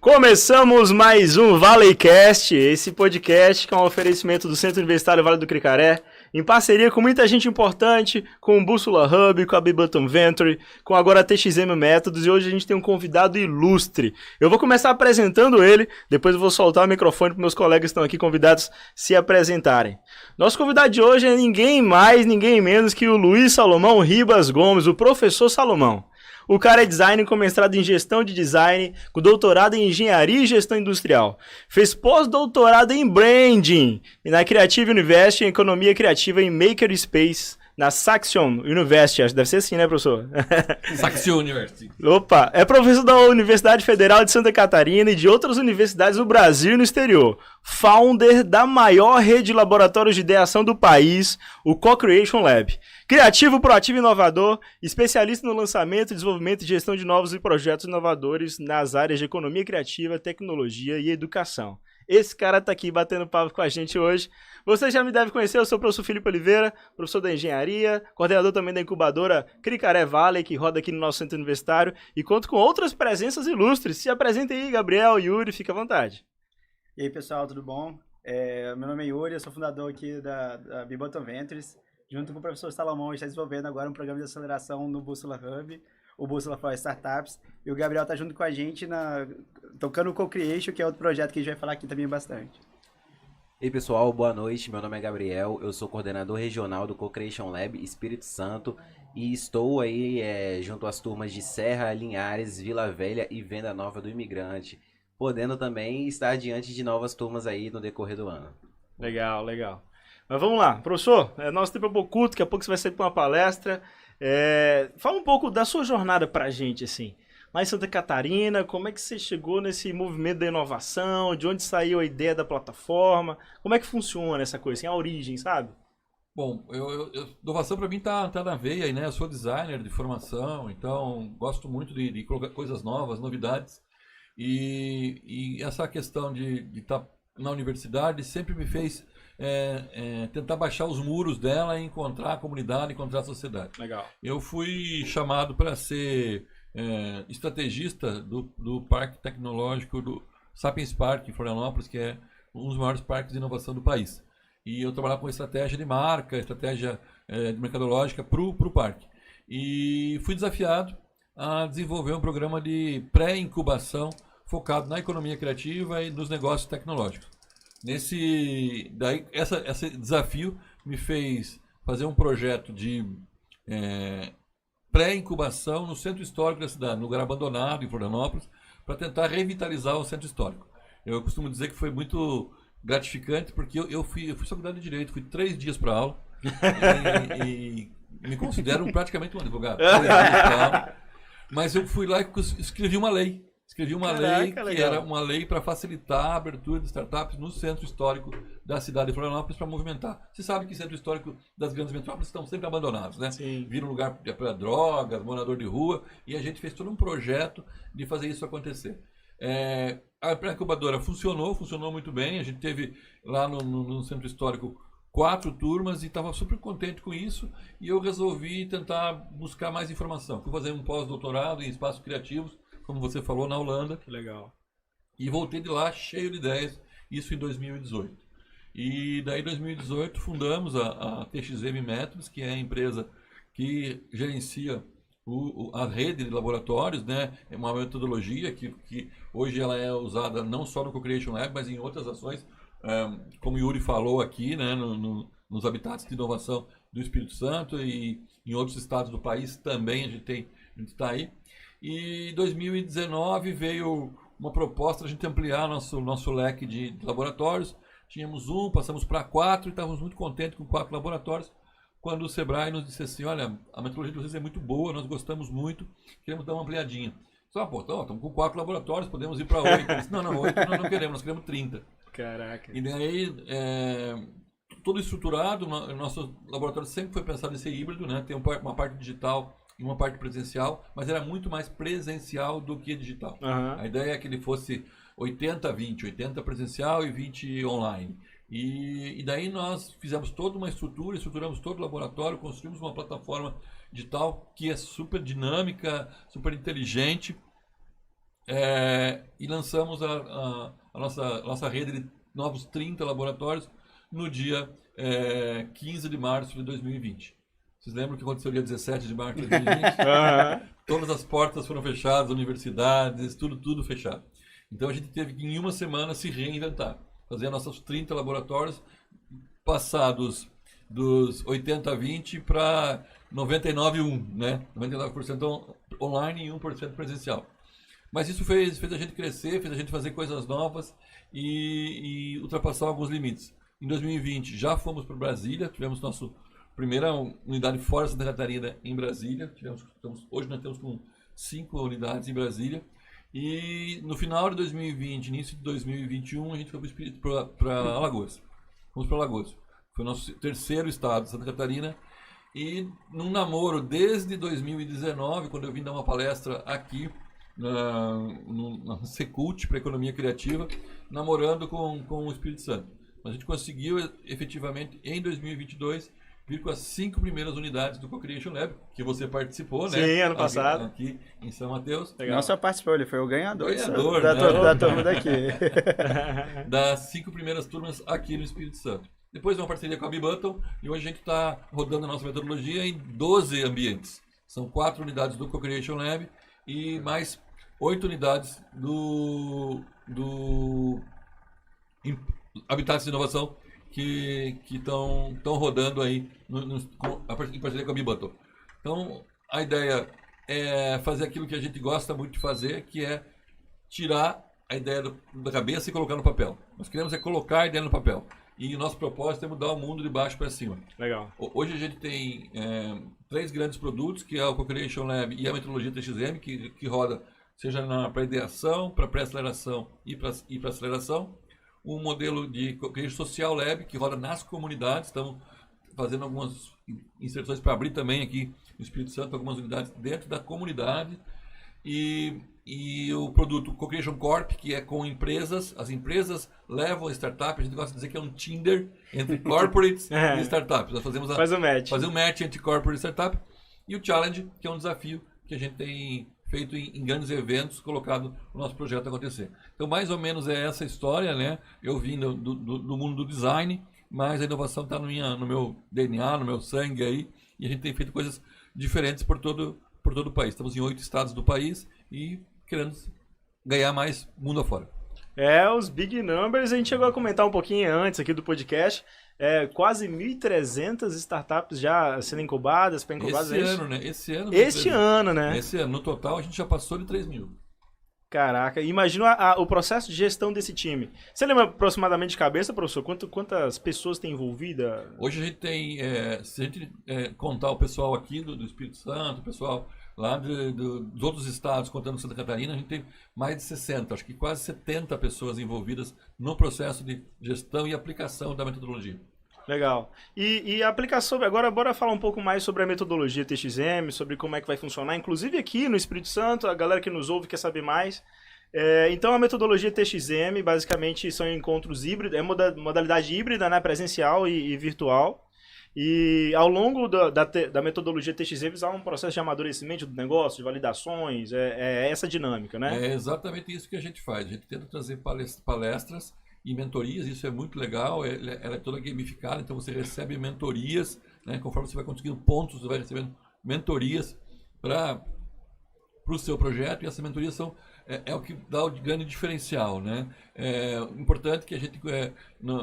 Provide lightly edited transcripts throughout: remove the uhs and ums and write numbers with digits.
Começamos mais um Valleycast, esse podcast que é um oferecimento do Centro Universitário Vale do Cricaré, em parceria com muita gente importante, com o Bússola Hub, com a Bibottom Venture, com agora a TXM Métodos, e hoje a gente tem um convidado ilustre. Eu vou começar apresentando ele, depois eu vou soltar o microfone para meus colegas que estão aqui convidados se apresentarem. Nosso convidado de hoje é ninguém mais, ninguém menos que o Luiz Salomão Ribas Gomes, o professor Salomão. O cara é designer com mestrado em gestão de design, com doutorado em engenharia e gestão industrial. Fez pós-doutorado em branding na Creative University, em economia criativa em Makerspace, na Saxion University. Acho que deve ser assim, né, professor? Saxion University. Opa! É professor da Universidade Federal de Santa Catarina e de outras universidades do Brasil e no exterior. Founder da maior rede de laboratórios de ideação do país, o Co-Creation Lab. Criativo, proativo e inovador, especialista no lançamento, desenvolvimento e gestão de novos projetos inovadores nas áreas de economia criativa, tecnologia e educação. Esse cara tá aqui batendo papo com a gente hoje. Você já me deve conhecer, eu sou o professor Felipe Oliveira, professor da engenharia, coordenador também da incubadora Cricaré Valley, que roda aqui no nosso centro universitário, e conto com outras presenças ilustres. Se apresentem aí, Gabriel, Yuri, fica à vontade. E aí, pessoal, tudo bom? Meu nome é Yuri, eu sou fundador aqui da Bibottom Ventures. Junto com o professor Salomão, a gente está desenvolvendo agora um programa de aceleração no Bússola Hub, o Bússola for Startups. E o Gabriel está junto com a gente tocando o Co-Creation, que é outro projeto que a gente vai falar aqui também bastante. E aí, pessoal, boa noite. Meu nome é Gabriel, eu sou coordenador regional do Co-Creation Lab Espírito Santo e estou aí junto às turmas de Serra, Linhares, Vila Velha e Venda Nova do Imigrante, podendo também estar diante de novas turmas aí no decorrer do ano. Legal, legal. Mas vamos lá, professor, nosso tempo é um pouco curto, daqui a pouco você vai sair para uma palestra. Fala um pouco da sua jornada para a gente, assim. Lá em Santa Catarina, como é que você chegou nesse movimento da inovação? De onde saiu a ideia da plataforma? Como é que funciona essa coisa, assim, a origem, sabe? Bom, inovação para mim tá na veia, né? Eu sou designer de formação, então gosto muito de colocar coisas novas, novidades. E essa questão de estar na universidade sempre me fez tentar baixar os muros dela e encontrar a comunidade, encontrar a sociedade. Legal. Eu fui chamado para ser estrategista do Parque Tecnológico do Sapiens Park, em Florianópolis, que é um dos maiores parques de inovação do país. E eu trabalhava com estratégia de marca, estratégia mercadológica para o parque. E fui desafiado a desenvolver um programa de pré-incubação focado na economia criativa e nos negócios tecnológicos. Esse desafio me fez fazer um projeto de pré-incubação no centro histórico da cidade, no lugar abandonado em Florianópolis, para tentar revitalizar o centro histórico. Eu costumo dizer que foi muito gratificante, porque eu fui faculdade de Direito, fui 3 dias para aula e me considero praticamente um advogado. 3 dias para aula, mas eu fui lá e escrevi uma lei. Lei que legal. era uma lei para facilitar a abertura de startups no centro histórico da cidade de Florianópolis para movimentar. Você sabe que o centro histórico das grandes metrópoles estão sempre abandonados, né? Sim. Vira um lugar para drogas, morador de rua, e a gente fez todo um projeto de fazer isso acontecer. A pré-incubadora funcionou muito bem. A gente teve lá no centro histórico 4 turmas e estava super contente com isso, e eu resolvi tentar buscar mais informação. Fui fazer um pós-doutorado em espaços criativos, como você falou, na Holanda. Que legal. E voltei de lá cheio de ideias, isso em 2018. E daí em 2018 fundamos a TXM Métodos, que é a empresa que gerencia a rede de laboratórios, né? É uma metodologia que hoje ela é usada não só no Co-Creation Lab, mas em outras ações, como o Yuri falou aqui, né? Nos habitats de inovação do Espírito Santo e em outros estados do país também a gente está aí. E em 2019 veio uma proposta de a gente ampliar nosso leque de laboratórios. Tínhamos passamos para 4 e estávamos muito contentes com 4 laboratórios, quando o Sebrae nos disse assim: olha, a metodologia de vocês é muito boa, nós gostamos muito, queremos dar uma ampliadinha. Estamos com 4 laboratórios, podemos ir para 8. Eu disse, não, 8 nós não queremos, nós queremos 30. Caraca. E daí, todo estruturado, o nosso laboratório sempre foi pensado em ser híbrido, né? Tem uma parte digital e uma parte presencial, mas era muito mais presencial do que digital. Uhum. A ideia é que ele fosse 80-20, 80 presencial e 20 online. E daí nós fizemos toda uma estruturamos todo o laboratório, construímos uma plataforma digital que é super dinâmica, super inteligente, e lançamos a nossa rede de novos 30 laboratórios no dia 15 de março de 2020. Vocês lembram o que aconteceu no dia 17 de março de 2020? Todas as portas foram fechadas, universidades, tudo fechado. Então a gente teve que em uma semana se reinventar, fazer nossos 30 laboratórios passados dos 80-20 para 99-1, né? 99% online e 1% presencial. Mas isso fez a gente crescer, fez a gente fazer coisas novas e ultrapassar alguns limites. Em 2020 já fomos para Brasília, tivemos nossa primeira unidade fora de Santa Catarina em Brasília. Hoje nós temos com 5 unidades em Brasília. E no final de 2020, início de 2021, a gente foi para Alagoas. Fomos para Alagoas. Foi o nosso terceiro estado, Santa Catarina. E num namoro desde 2019, quando eu vim dar uma palestra aqui na Secult para Economia Criativa, namorando com o Espírito Santo. A gente conseguiu efetivamente em 2022 vir com as 5 primeiras unidades do Co-Creation Lab, que você participou, né? Sim, ano passado. Aqui em São Mateus. Não só participou, ele foi o ganhador, né? da turma daqui. Das 5 primeiras turmas aqui no Espírito Santo. Depois uma parceria com a B-Button e hoje a gente está rodando a nossa metodologia em 12 ambientes. São 4 unidades do Co-Creation Lab e mais 8 unidades do Habitats de Inovação que estão rodando aí em parceria com a B-Button. Então, a ideia é fazer aquilo que a gente gosta muito de fazer, que é tirar a ideia da cabeça e colocar no papel. Nós queremos colocar a ideia no papel. E o nosso propósito é mudar o mundo de baixo para cima. Legal. Hoje a gente tem 3 grandes produtos, que é o Co-Creation Lab e a metodologia TXM, que roda seja para ideação, para pré-aceleração e para aceleração. Um modelo de Co-Creation Social Lab, que roda nas comunidades. Estamos fazendo algumas inserções para abrir também aqui no Espírito Santo algumas unidades dentro da comunidade. E o produto Co-Creation Corp, que é com empresas. As empresas levam a startup. A gente gosta de dizer que é um Tinder entre corporates e startups. Nós fazemos fazer um match entre corporate e startup. E o Challenge, que é um desafio que a gente tem feito em grandes eventos, colocado o nosso projeto a acontecer. Então, mais ou menos é essa história, né? Eu vim do mundo do design, mas a inovação está no meu DNA, no meu sangue aí. E a gente tem feito coisas diferentes por todo o país. Estamos em 8 estados do país e querendo ganhar mais mundo afora. Os big numbers, a gente chegou a comentar um pouquinho antes aqui do podcast, quase 1.300 startups já sendo incubadas, pré-incubadas. Este ano, né? Esse ano, no total, a gente já passou de 3.000. Caraca, imagina o processo de gestão desse time. Você lembra aproximadamente de cabeça, professor, quantas pessoas tem envolvida? Hoje a gente tem, se a gente contar o pessoal aqui do Espírito Santo, o pessoal lá dos outros estados, contando Santa Catarina, a gente tem mais de 60, acho que quase 70 pessoas envolvidas no processo de gestão e aplicação da metodologia. Legal. E a aplicação, agora bora falar um pouco mais sobre a metodologia TXM, sobre como é que vai funcionar, inclusive aqui no Espírito Santo, a galera que nos ouve quer saber mais. Então a metodologia TXM basicamente são encontros híbridos, modalidade híbrida, né, presencial e virtual. E ao longo da metodologia TXM há um processo de amadurecimento do negócio, de validações, essa dinâmica, né? É exatamente isso que a gente faz. A gente tenta trazer palestras e mentorias, isso é muito legal, ela é toda gamificada, então você recebe mentorias, né? Conforme você vai conseguindo pontos, você vai recebendo mentorias para o seu projeto, e essas mentorias é o que dá o grande diferencial, né? É importante que a gente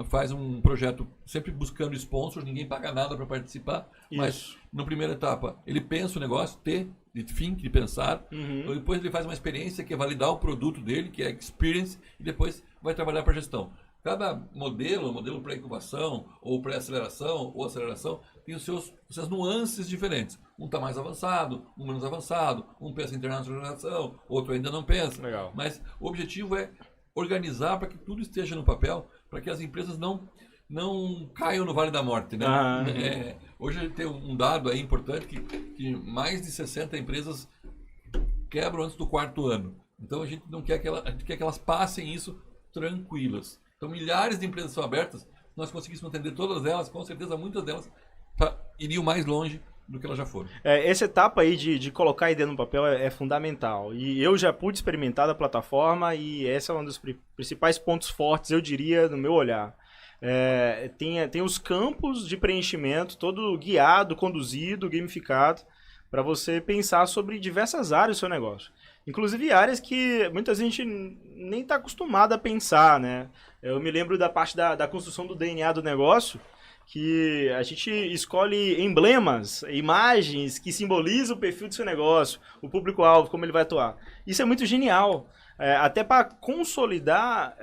faz um projeto sempre buscando sponsors, ninguém paga nada para participar, mas na primeira etapa ele pensa o negócio, de pensar, depois ele faz uma experiência que é validar o produto dele, que é experience, e depois vai trabalhar para gestão. Cada modelo para incubação, ou pré-aceleração, ou aceleração, tem suas nuances diferentes. Um está mais avançado, um menos avançado, um pensa em internacionalização, outro ainda não pensa. Legal. Mas o objetivo é organizar para que tudo esteja no papel, para que as empresas não caiam no Vale da Morte, né? Hoje a gente tem um dado aí importante que mais de 60 empresas quebram antes do 4º ano. Então a gente não quer a gente quer que elas passem isso tranquilas. Então milhares de empresas são abertas. Se nós conseguíssemos atender todas elas, com certeza muitas delas iriam mais longe do que elas já foram. Essa etapa aí de colocar a ideia no papel é fundamental. E eu já pude experimentar da plataforma e esse é um dos principais pontos fortes, eu diria, no meu olhar. Tem os campos de preenchimento, todo guiado, conduzido, gamificado, para você pensar sobre diversas áreas do seu negócio. Inclusive áreas que muita gente nem está acostumada a pensar, né? Eu me lembro da parte da construção do DNA do negócio, que a gente escolhe emblemas, imagens que simbolizam o perfil do seu negócio, o público-alvo, como ele vai atuar. Isso é muito genial. Até para consolidar,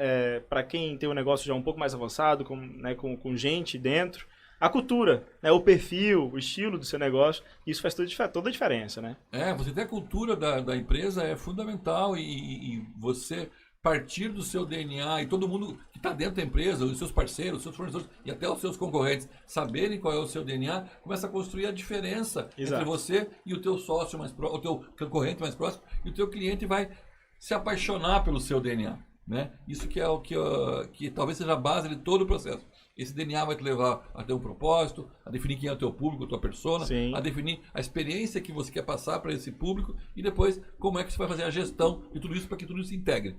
para quem tem um negócio já um pouco mais avançado, com gente dentro, a cultura, né, o perfil, o estilo do seu negócio, isso faz toda a diferença, né? Você ter a cultura da empresa é fundamental e você partir do seu DNA e todo mundo que está dentro da empresa, os seus parceiros, os seus fornecedores e até os seus concorrentes saberem qual é o seu DNA, começa a construir a diferença entre você e o teu sócio mais próximo, o teu concorrente mais próximo, e o teu cliente vai se apaixonar pelo seu DNA, né? Isso que é o que talvez seja a base de todo o processo. Esse DNA vai te levar a ter um propósito, a definir quem é o teu público, a tua persona, Sim. a definir a experiência que você quer passar para esse público e depois como é que você vai fazer a gestão de tudo isso para que tudo isso se integre.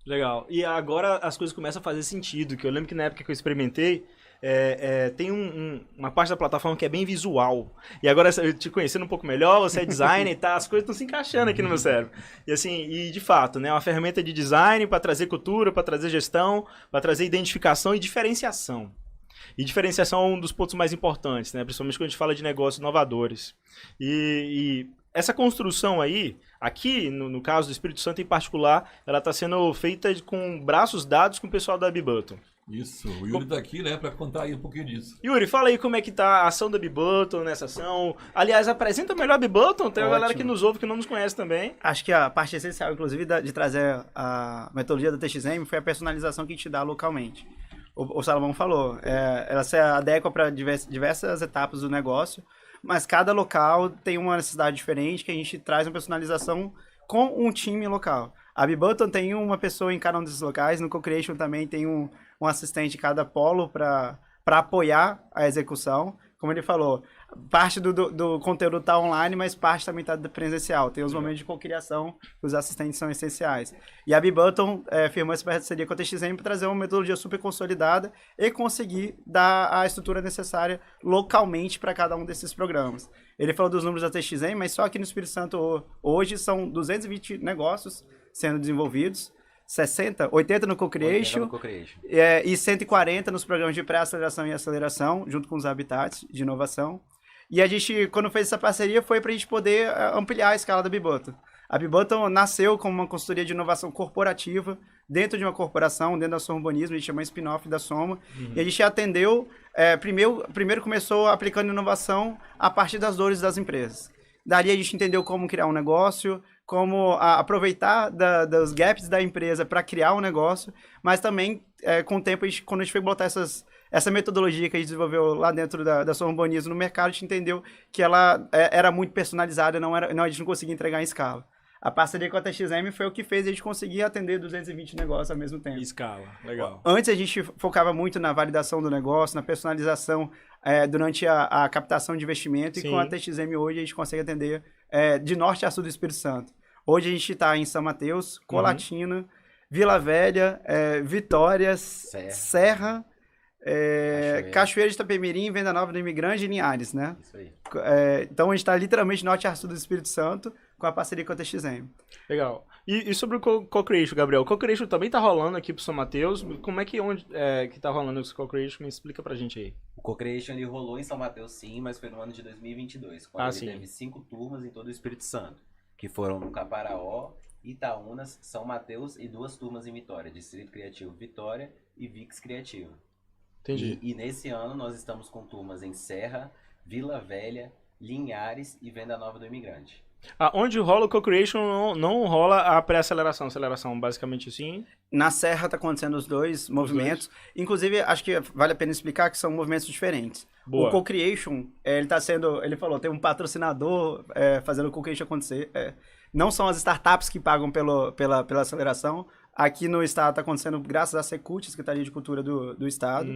Legal. E agora as coisas começam a fazer sentido, que eu lembro que na época que eu experimentei, tem uma parte da plataforma que é bem visual. E agora, eu te conhecendo um pouco melhor, você é designer e tá, as coisas estão se encaixando aqui no meu cérebro. E assim, de fato, né, uma ferramenta de design para trazer cultura, para trazer gestão, para trazer identificação e diferenciação. E diferenciação é um dos pontos mais importantes, né, principalmente quando a gente fala de negócios inovadores. E essa construção aí, aqui, no caso do Espírito Santo em particular, ela está sendo feita com braços dados com o pessoal da Bibutton. Isso, o Yuri está aqui, né, para contar aí um pouquinho disso. Yuri, fala aí como é que tá a ação da Bibutton nessa ação. Aliás, apresenta melhor a Bibutton, tem uma galera que nos ouve que não nos conhece também. Acho que a parte essencial, inclusive, de trazer a metodologia da TXM foi a personalização que a gente dá localmente. O Salomão falou, ela se adequa para diversas etapas do negócio, mas cada local tem uma necessidade diferente que a gente traz uma personalização com um time local. A Bibutton tem uma pessoa em cada um desses locais, no Co-Creation também tem um assistente em cada polo para apoiar a execução. Como ele falou, parte do conteúdo está online, mas parte também está presencial. Tem os momentos de cocriação que os assistentes são essenciais. E a Bibutton firmou essa parceria com a TXM para trazer uma metodologia super consolidada e conseguir dar a estrutura necessária localmente para cada um desses programas. Ele falou dos números da TXM, mas só aqui no Espírito Santo hoje são 220 negócios sendo desenvolvidos. 80 no Co-Creation e 140 nos programas de pré-aceleração e aceleração, junto com os habitats de inovação. E a gente, quando fez essa parceria, foi para a gente poder ampliar a escala da Bibutton. A Bibutton nasceu como uma consultoria de inovação corporativa, dentro de uma corporação, dentro da Soma Urbanismo, a gente chama spin-off da Soma, e a gente atendeu, primeiro começou aplicando inovação a partir das dores das empresas. Dali a gente entendeu como criar um negócio, como aproveitar dos gaps da empresa para criar um negócio, mas também, com o tempo, quando a gente foi botar essa metodologia que a gente desenvolveu lá dentro da Soma Urbanismo no mercado, a gente entendeu que ela era muito personalizada, a gente não conseguia entregar em escala. A parceria com a TXM foi o que fez a gente conseguir atender 220 negócios ao mesmo tempo. Escala, legal. Antes a gente focava muito na validação do negócio, na personalização durante a captação de investimento. Sim. E com a TXM hoje a gente consegue atender de norte a sul do Espírito Santo. Hoje a gente está em São Mateus, Colatina, Vila Velha, Vitória, Serra, Cachoeira de Itapemirim, Venda Nova do Imigrante e Linhares, né? Isso aí. Então a gente está literalmente norte a sul do Espírito Santo com a parceria com a TXM. Legal. E sobre o Co-Creation, Gabriel? O Co-Creation também tá rolando aqui pro São Mateus. Como é que que tá rolando esse Co-Creation? Me explica pra gente aí. O Co-Creation ele rolou em São Mateus sim, mas foi no ano de 2022, quando ele sim. teve 5 turmas em todo o Espírito Santo, que foram no Caparaó, Itaúnas, São Mateus e 2 turmas em Vitória, Distrito Criativo Vitória e VIX Criativo. Entendi. E nesse ano nós estamos com turmas em Serra, Vila Velha, Linhares e Venda Nova do Imigrante. Onde rola o Co-Creation não rola a pré-aceleração, aceleração, basicamente assim? Na Serra está acontecendo os dois movimentos. Inclusive, acho que vale a pena explicar que são movimentos diferentes. Boa. O Co-Creation, ele falou, tem um patrocinador fazendo o Co-Creation acontecer. Não são as startups que pagam pela aceleração. Aqui no estado está acontecendo graças à Secult, Secretaria de Cultura do estado,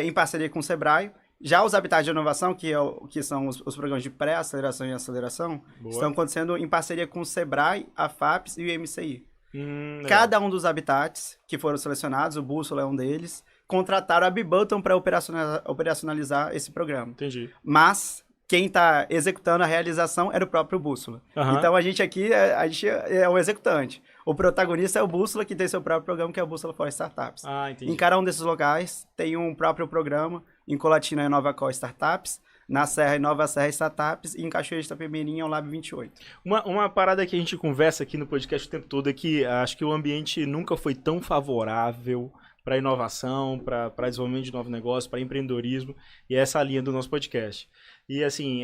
em parceria com o Sebrae. Já os habitats de inovação, que são os programas de pré-aceleração e aceleração, Boa. estão acontecendo em parceria com o Sebrae, a FAPES e o MCI. Legal. Cada um dos habitats que foram selecionados, o Bússola é um deles, contrataram a Bibutton para operacionalizar esse programa. Entendi. Mas quem está executando a realização era o próprio Bússola. Aham. Então a gente aqui a gente é um executante. O protagonista é o Bússola, que tem seu próprio programa, que é o Bússola for Startups. Ah, entendi. Em cada um desses locais tem um próprio programa. Em Colatina é Nova Call Startups, na Serra é Nova Serra Startups e em Cachoeira de Itapemirim é o Lab 28. Uma parada que a gente conversa aqui no podcast o tempo todo é que acho que o ambiente nunca foi tão favorável para inovação, para desenvolvimento de novos negócios, para empreendedorismo, e é essa a linha do nosso podcast. E assim,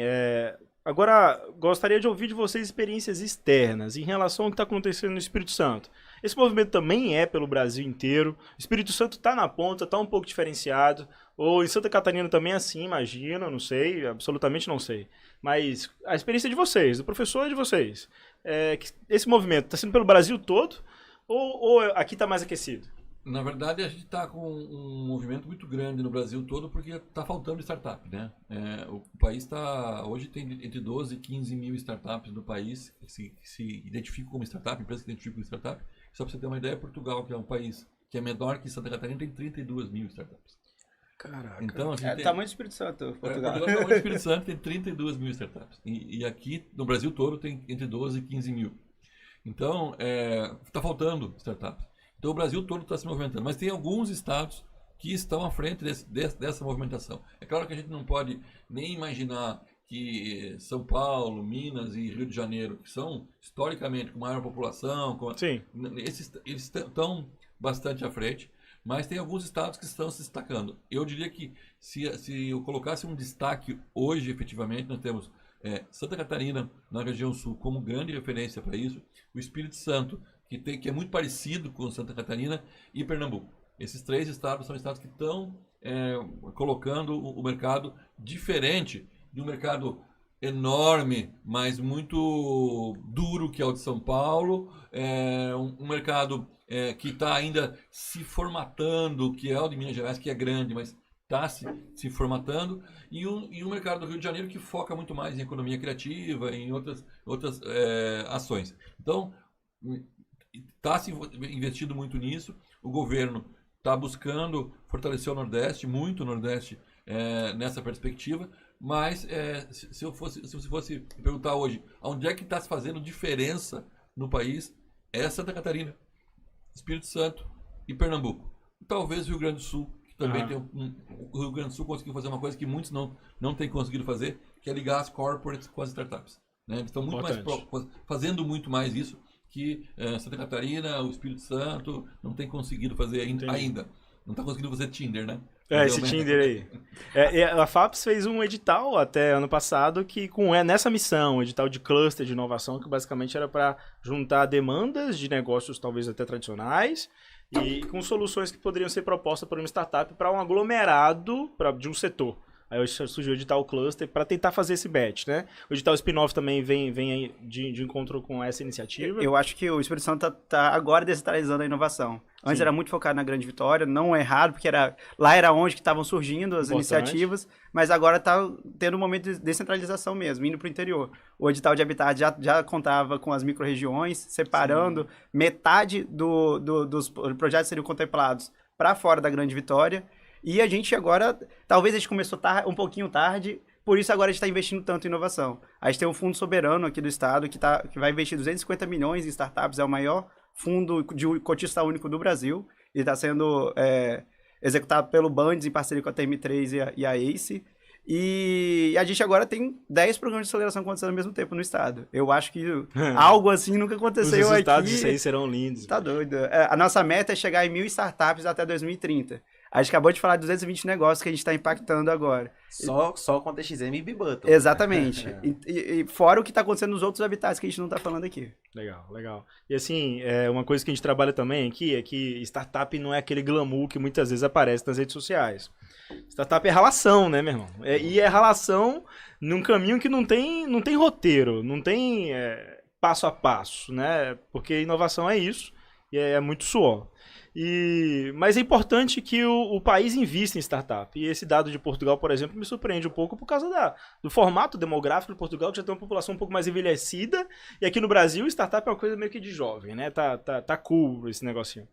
agora gostaria de ouvir de vocês experiências externas em relação ao que está acontecendo no Espírito Santo. Esse movimento também é pelo Brasil inteiro, o Espírito Santo está na ponta, está um pouco diferenciado, ou em Santa Catarina também é assim, imagino, não sei, absolutamente não sei. Mas a experiência de vocês, do professor de vocês, esse movimento está sendo pelo Brasil todo, ou aqui está mais aquecido? Na verdade, a gente está com um movimento muito grande no Brasil todo porque está faltando startup, né? O país hoje tem entre 12 e 15 mil startups no país que se identificam como startup, empresas que se identificam como startup. Só para você ter uma ideia, Portugal, que é um país que é menor que Santa Catarina, tem 32 mil startups. Caraca. Então, Tamanho do Espírito Santo, Portugal. Portugal, tamanho do Espírito Santo, tem 32 mil startups. E aqui, no Brasil todo, tem entre 12 e 15 mil. Então, está faltando startups. Então o Brasil todo está se movimentando, mas tem alguns estados que estão à frente dessa movimentação. É claro que a gente não pode nem imaginar que São Paulo, Minas e Rio de Janeiro, que são historicamente com maior população, Sim. eles estão bastante à frente, mas tem alguns estados que estão se destacando. Eu diria que se eu colocasse um destaque hoje, efetivamente, nós temos Santa Catarina, na região sul, como grande referência para isso, o Espírito Santo, que é muito parecido com Santa Catarina, e Pernambuco. Esses três estados são estados que estão colocando o mercado diferente de um mercado enorme, mas muito duro, que é o de São Paulo, um mercado que está ainda se formatando, que é o de Minas Gerais, que é grande, mas está se formatando, e um mercado do Rio de Janeiro que foca muito mais em economia criativa, em outras ações. Então, está se investindo muito nisso, o governo está buscando fortalecer o Nordeste, muito o Nordeste nessa perspectiva, mas se você fosse perguntar hoje, onde é que está se fazendo diferença no país, é Santa Catarina, Espírito Santo e Pernambuco. Talvez o Rio Grande do Sul, que também tem o Rio Grande do Sul conseguiu fazer uma coisa que muitos não têm conseguido fazer, que é ligar as corporates com as startups. Né? Eles estão muito fazendo muito mais isso, que Santa Catarina, o Espírito Santo não tem conseguido fazer ainda. Não está conseguindo fazer Tinder, né? Esse Tinder aí. A FAPES fez um edital até ano passado que nessa missão, um edital de cluster de inovação, que basicamente era para juntar demandas de negócios talvez até tradicionais e com soluções que poderiam ser propostas por uma startup para um aglomerado de um setor. Aí surgiu o edital cluster para tentar fazer esse batch, né? O edital spin-off também vem de encontro com essa iniciativa. Eu acho que o Espírito Santo tá agora descentralizando a inovação. Antes Sim. era muito focado na Grande Vitória, não é errado, porque lá era onde que estavam surgindo as iniciativas, mas agora está tendo um momento de descentralização mesmo, indo para o interior. O edital de Habitat já contava com as micro-regiões, separando metade dos projetos seriam contemplados para fora da Grande Vitória. E a gente agora, talvez a gente começou um pouquinho tarde, por isso agora a gente está investindo tanto em inovação. A gente tem um fundo soberano aqui do estado que vai investir 250 milhões em startups, é o maior fundo de cotista único do Brasil, e está sendo executado pelo Bandes em parceria com a TM3 e a ACE. E a gente agora tem 10 programas de aceleração acontecendo ao mesmo tempo no estado. Eu acho que algo assim nunca aconteceu aqui. Os resultados disso aí serão lindos. Tá doido. A nossa meta é chegar em 1.000 startups até 2030. A gente acabou de falar de 220 negócios que a gente está impactando agora. Só com TXM e Bibutton. Exatamente. E fora o que está acontecendo nos outros habitats que a gente não está falando aqui. Legal. E assim, uma coisa que a gente trabalha também aqui é que startup não é aquele glamour que muitas vezes aparece nas redes sociais. Startup é relação, né, meu irmão? E é relação num caminho que não tem roteiro, não tem passo a passo, né? Porque inovação é isso e é muito suor. Mas é importante que o país invista em startup. E esse dado de Portugal, por exemplo, me surpreende um pouco por causa do formato demográfico de Portugal, que já tem uma população um pouco mais envelhecida. E aqui no Brasil, startup é uma coisa meio que de jovem, né? Tá cool esse negocinho.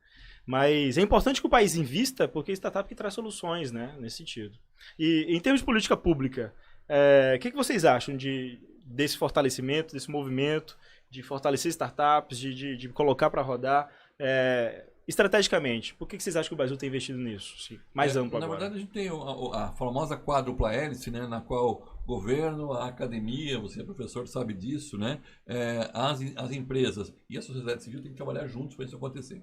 Mas é importante que o país invista, porque startup que traz soluções, né? Nesse sentido. E em termos de política pública, o que vocês acham desse fortalecimento, desse movimento, de fortalecer startups, de colocar para rodar? Estrategicamente, por que vocês acham que o Brasil tem investido nisso? Sim, mais amplo agora. Na verdade, a gente tem a famosa quádrupla hélice, né, na qual o governo, a academia, você é professor, sabe disso, né, as empresas e a sociedade civil têm que trabalhar juntos para isso acontecer.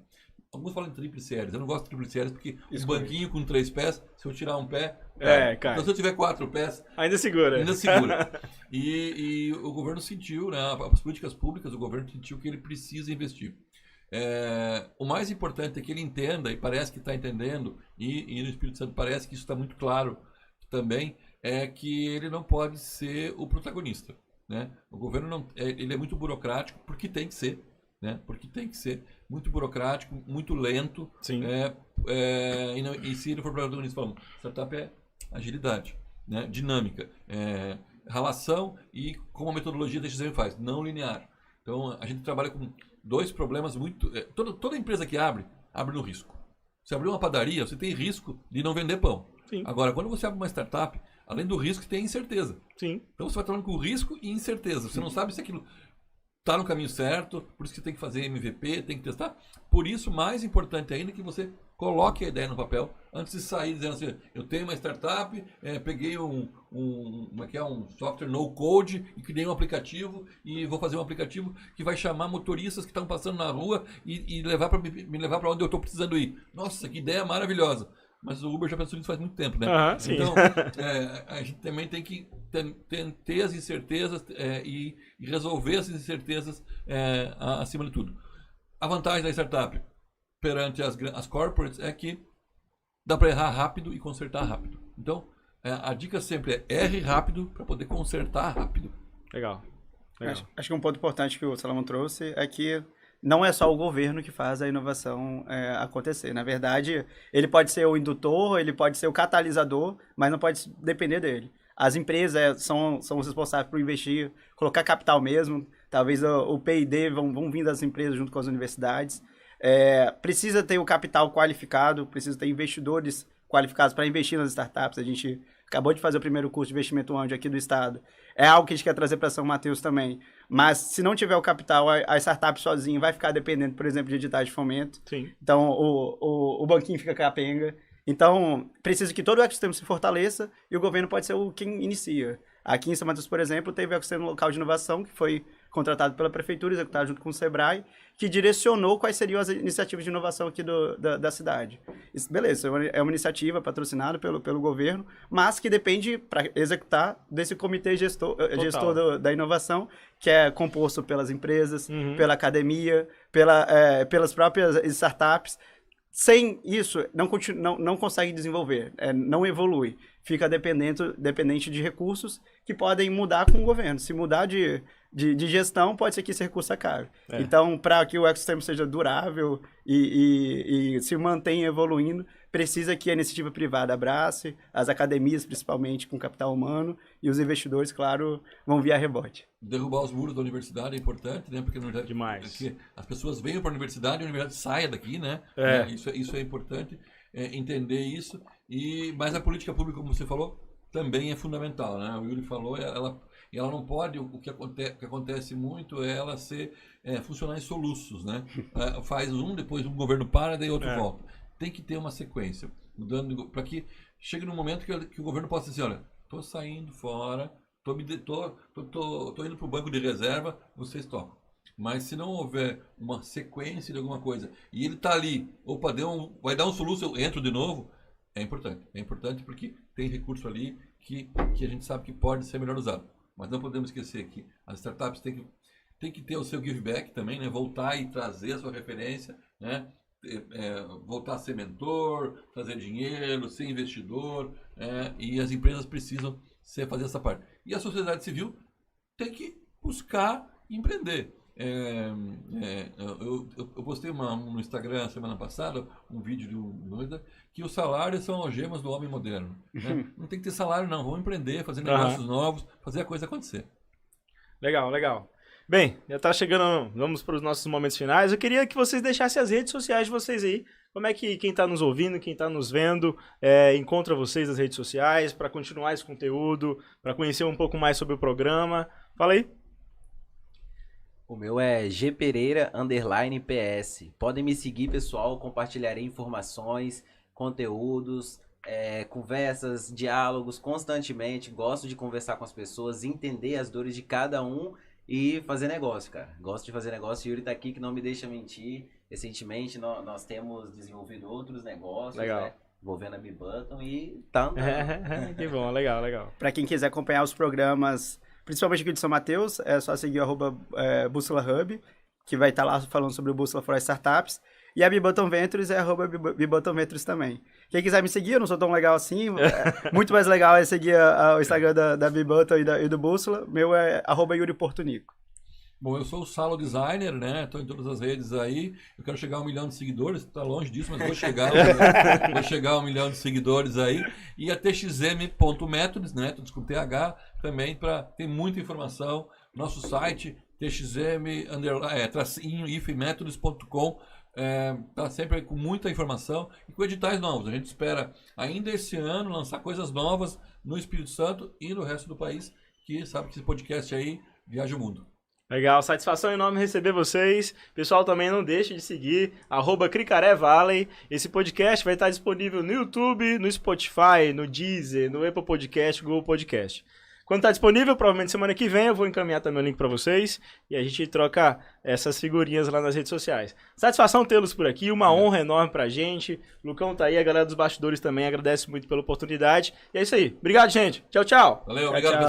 Alguns falam em tríplice hélice. Eu não gosto de tríplice hélice porque o banquinho com 3 pés, se eu tirar um pé, cai. Então se eu tiver 4 pés, ainda segura. E o governo sentiu, né, as políticas públicas, o governo sentiu que ele precisa investir. O mais importante é que ele entenda, e parece que está entendendo, e no Espírito Santo parece que isso está muito claro também, é que ele não pode ser o protagonista, né? O governo ele é muito burocrático, porque tem que ser, né? Porque tem que ser muito burocrático, muito lento. Sim. E se ele for protagonista, falamos, startup é agilidade, né? Dinâmica, relação e como a metodologia da TXM faz, não linear. Então a gente trabalha com 2 problemas muito... Toda empresa que abre no risco. Você abrir uma padaria, você tem risco de não vender pão. Sim. Agora, quando você abre uma startup, além do risco, tem incerteza. Sim. Então você vai trabalhando com risco e incerteza. Você não sabe se aquilo está no caminho certo, por isso que você tem que fazer MVP, tem que testar. Por isso, mais importante ainda que você coloque a ideia no papel antes de sair dizendo assim, eu tenho uma startup, peguei um software no code e criei um aplicativo e vou fazer um aplicativo que vai chamar motoristas que estão passando na rua e me levar para onde eu estou precisando ir. Nossa, que ideia maravilhosa! Mas o Uber já pensou nisso faz muito tempo, né? Sim. Então, a gente também tem que ter as incertezas e resolver essas incertezas acima de tudo. A vantagem da startup perante as corporates é que dá para errar rápido e consertar rápido. Então, a dica sempre é erre rápido para poder consertar rápido. Legal. Acho que um ponto importante que o Salomão trouxe é que não é só o governo que faz a inovação acontecer. Na verdade, ele pode ser o indutor, ele pode ser o catalisador, mas não pode depender dele. As empresas são os responsáveis por investir, colocar capital mesmo. Talvez o P&D vão vir das empresas junto com as universidades. Precisa ter o capital qualificado, precisa ter investidores qualificados para investir nas startups. A gente acabou de fazer o primeiro curso de investimento anjo aqui do estado. É algo que a gente quer trazer para São Mateus também. Mas se não tiver o capital, a startup sozinha vai ficar dependendo, por exemplo, de editais de fomento. Sim. Então, o banquinho fica capenga. Então, precisa que todo o ecossistema se fortaleça e o governo pode ser quem inicia. Aqui em São Mateus, por exemplo, teve o ecossistema local de inovação, que foi contratado pela prefeitura, executado junto com o Sebrae, que direcionou quais seriam as iniciativas de inovação aqui da cidade. Isso, beleza, é uma iniciativa patrocinada pelo governo, mas que depende, para executar, desse comitê gestor da inovação, que é composto pelas empresas, pela academia, pelas próprias startups. Sem isso, não consegue desenvolver, não evolui. Fica dependente de recursos que podem mudar com o governo. Se mudar de gestão, pode ser que esse recurso acabe. Então, para que o ecossistema seja durável e se mantenha evoluindo, precisa que a iniciativa privada abrace, as academias, principalmente, com capital humano, e os investidores, claro, vão via rebote. Derrubar os muros da universidade é importante, né? Porque, na verdade, demais. As pessoas venham para a universidade e a universidade saia daqui, né? Isso é importante, entender isso. Mas a política pública, como você falou, também é fundamental, né? O Yuri falou, ela não pode, o que acontece muito é ela funcionar em soluços, né? Faz depois um governo para, daí outro volta. Tem que ter uma sequência, mudando para que chegue num momento que o governo possa dizer, olha, estou saindo fora, tô indo para o banco de reserva, vocês tocam. Mas se não houver uma sequência de alguma coisa e ele está ali, vai dar um soluço, eu entro de novo, é importante. É importante porque tem recurso ali que a gente sabe que pode ser melhor usado. Mas não podemos esquecer que as startups têm que ter o seu give back também, né? Voltar e trazer a sua referência, né? Voltar a ser mentor, trazer dinheiro, ser investidor, e as empresas precisam fazer essa parte. E a sociedade civil tem que buscar empreender. eu postei no Instagram semana passada um vídeo de que os salários são algemas do homem moderno. Né? Não tem que ter salário, não. Vamos empreender, fazer negócios novos, fazer a coisa acontecer. Legal, legal. Bem, já tá chegando, vamos para os nossos momentos finais. Eu queria que vocês deixassem as redes sociais de vocês aí. Como é que quem está nos ouvindo, quem está nos vendo, encontra vocês nas redes sociais para continuar esse conteúdo, para conhecer um pouco mais sobre o programa? Fala aí. O meu é gpereira_ps. Podem me seguir, pessoal. Compartilharei informações, conteúdos, conversas, diálogos constantemente. Gosto de conversar com as pessoas, entender as dores de cada um e fazer negócio, cara. Gosto de fazer negócio. O Yuri tá aqui que não me deixa mentir. Recentemente nós temos desenvolvido outros negócios, legal, né? Envolvendo a B-Button e tá andando. Que bom, legal, legal. Para quem quiser acompanhar os programas, principalmente aqui de São Mateus, é só seguir o @Bússola Hub, que vai estar lá falando sobre o Bússola for Startups. E a B-Button Ventures é @B-Button Ventures também. Quem quiser me seguir, eu não sou tão legal assim. Muito mais legal é seguir o Instagram da B-Button e do Bússola. Meu é @Yuri Portunico. Bom, eu sou o Salo Designer, né? Estou em todas as redes aí. Eu quero chegar a 1 milhão de seguidores. Está longe disso, mas vou chegar. Vou chegar a 1 milhão de seguidores aí. E a txm.methods, né? Tudo com TH também, para ter muita informação. Nosso site, txm_ifmethods.com. Tá sempre com muita informação e com editais novos. A gente espera ainda esse ano lançar coisas novas no Espírito Santo e no resto do país, que sabe que esse podcast aí viaja o mundo. Legal, satisfação enorme receber vocês. Pessoal, também não deixe de seguir @CricaréValley. Esse podcast vai estar disponível no YouTube, no Spotify, no Deezer, no Apple Podcast, Google Podcast. Quando está disponível, provavelmente semana que vem, eu vou encaminhar também o link para vocês e a gente troca essas figurinhas lá nas redes sociais. Satisfação tê-los por aqui, uma honra enorme pra gente. O Lucão tá aí, a galera dos bastidores também agradece muito pela oportunidade. E é isso aí. Obrigado, gente. Tchau, tchau. Valeu, obrigado.